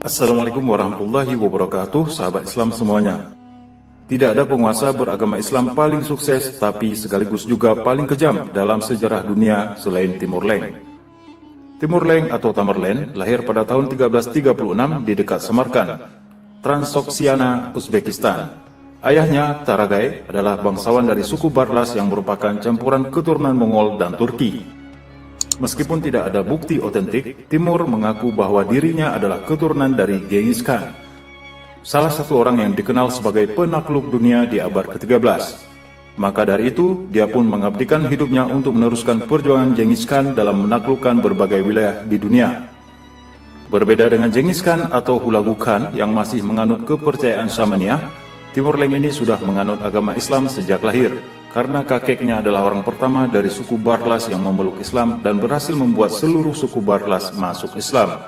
Assalamualaikum warahmatullahi wabarakatuh, sahabat Islam semuanya. Tidak ada penguasa beragama Islam paling sukses tapi sekaligus juga paling kejam dalam sejarah dunia selain Timur Leng. Timur Leng atau Tamerlan lahir pada tahun 1336 di dekat Samarkand, Transoksiana, Uzbekistan. Ayahnya, Taragai, adalah bangsawan dari suku Barlas yang merupakan campuran keturunan Mongol dan Turki. Meskipun tidak ada bukti otentik, Timur mengaku bahwa dirinya adalah keturunan dari Genghis Khan, salah satu orang yang dikenal sebagai penakluk dunia di abad ke-13. Maka dari itu, dia pun mengabdikan hidupnya untuk meneruskan perjuangan Genghis Khan dalam menaklukkan berbagai wilayah di dunia. Berbeda dengan Genghis Khan atau Hulagu Khan yang masih menganut kepercayaan Samaniah, Timur Leng ini sudah menganut agama Islam sejak lahir, karena kakeknya adalah orang pertama dari suku Barlas yang memeluk Islam dan berhasil membuat seluruh suku Barlas masuk Islam.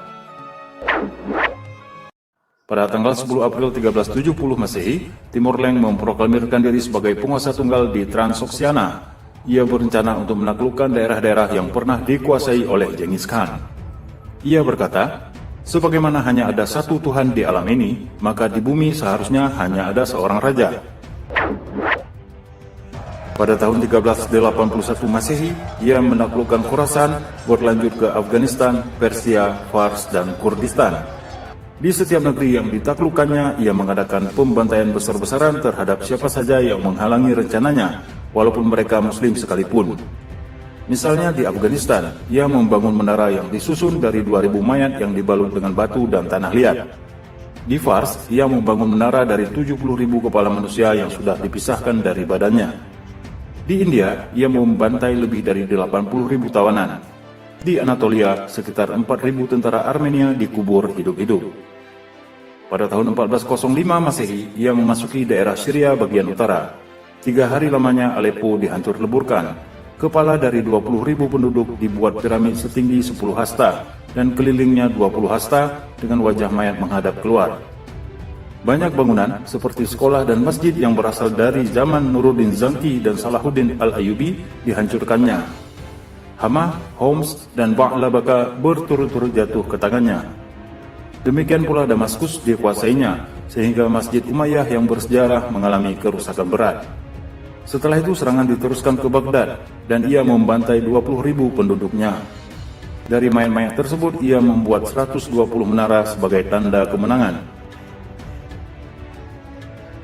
Pada tanggal 10 April 1370 Masehi, Timur Leng memproklamirkan diri sebagai penguasa tunggal di Transoksiana. Ia berencana untuk menaklukkan daerah-daerah yang pernah dikuasai oleh Genghis Khan. Ia berkata, "Sebagaimana hanya ada satu Tuhan di alam ini, maka di bumi seharusnya hanya ada seorang raja." Pada tahun 1381 Masehi, ia menaklukkan Khorasan, berlanjut ke Afghanistan, Persia, Fars, dan Kurdistan. Di setiap negeri yang ditaklukkannya, ia mengadakan pembantaian besar-besaran terhadap siapa saja yang menghalangi rencananya, walaupun mereka Muslim sekalipun. Misalnya di Afghanistan, ia membangun menara yang disusun dari 2000 mayat yang dibalut dengan batu dan tanah liat. Di Fars, ia membangun menara dari 70.000 kepala manusia yang sudah dipisahkan dari badannya. Di India, ia membantai lebih dari 80.000 tawanan. Di Anatolia, sekitar 4.000 tentara Armenia dikubur hidup-hidup. Pada tahun 1405 Masehi, ia memasuki daerah Syria bagian utara. 3 hari lamanya Aleppo dihancur leburkan. Kepala dari 20.000 penduduk dibuat piramid setinggi 10 hasta, dan kelilingnya 20 hasta dengan wajah mayat menghadap keluar. Banyak bangunan seperti sekolah dan masjid yang berasal dari zaman Nuruddin Zanki dan Salahuddin Al-Ayyubi dihancurkannya. Hama, Homs, dan Ba'labaka berturut-turut jatuh ke tangannya. Demikian pula Damaskus dikuasainya, sehingga Masjid Umayyah yang bersejarah mengalami kerusakan berat. Setelah itu serangan diteruskan ke Baghdad, dan ia membantai 20.000 penduduknya. Dari mayat-mayat tersebut, ia membuat 120 menara sebagai tanda kemenangan.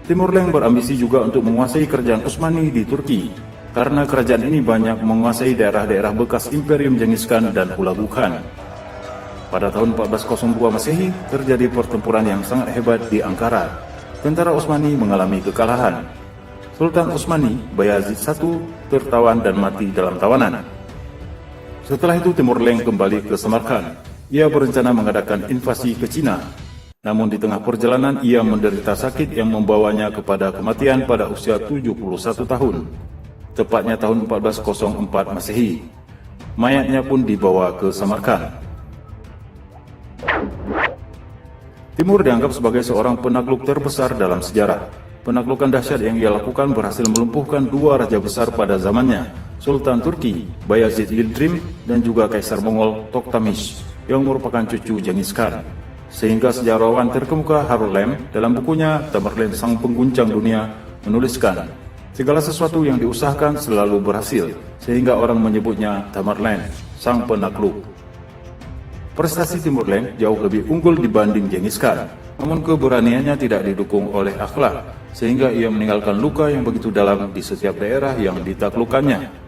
Timur Leng berambisi juga untuk menguasai kerajaan Utsmani di Turki, karena kerajaan ini banyak menguasai daerah-daerah bekas Imperium Genghis Khan dan Hulagu Khan. Pada tahun 1402 Masehi, terjadi pertempuran yang sangat hebat di Ankara. Tentara Utsmani mengalami kekalahan. Sultan Utsmani, Bayazid I, tertawan dan mati dalam tawanan. Setelah itu Timur Leng kembali ke Samarkand. Ia berencana mengadakan invasi ke Cina. Namun di tengah perjalanan ia menderita sakit yang membawanya kepada kematian pada usia 71 tahun, tepatnya tahun 1404 Masehi. Mayatnya pun dibawa ke Samarkand. Timur dianggap sebagai seorang penakluk terbesar dalam sejarah. Penaklukan dahsyat yang ia lakukan berhasil melumpuhkan 2 raja besar pada zamannya, Sultan Turki, Bayazid Yildirim, dan juga Kaisar Mongol, Toktamish, yang merupakan cucu Genghis Khan. Sehingga sejarawan terkemuka Harold Lamb dalam bukunya Tamerlan Sang Pengguncang Dunia menuliskan, segala sesuatu yang diusahakan selalu berhasil, sehingga orang menyebutnya Tamerlan, Sang Penakluk. Prestasi Timur Leng jauh lebih unggul dibanding Genghis Khan, namun keberaniannya tidak didukung oleh akhlak, sehingga ia meninggalkan luka yang begitu dalam di setiap daerah yang ditaklukkannya.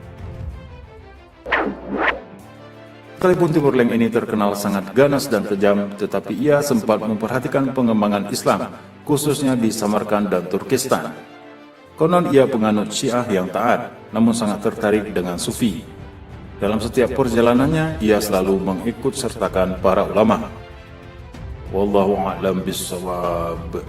Sekalipun Timur Leng ini terkenal sangat ganas dan kejam, tetapi ia sempat memperhatikan pengembangan Islam, khususnya di Samarkand dan Turkistan. Konon ia penganut Syiah yang taat, namun sangat tertarik dengan Sufi. Dalam setiap perjalanannya, ia selalu mengikut sertakan para ulama. Wallahu a'lam bishawab.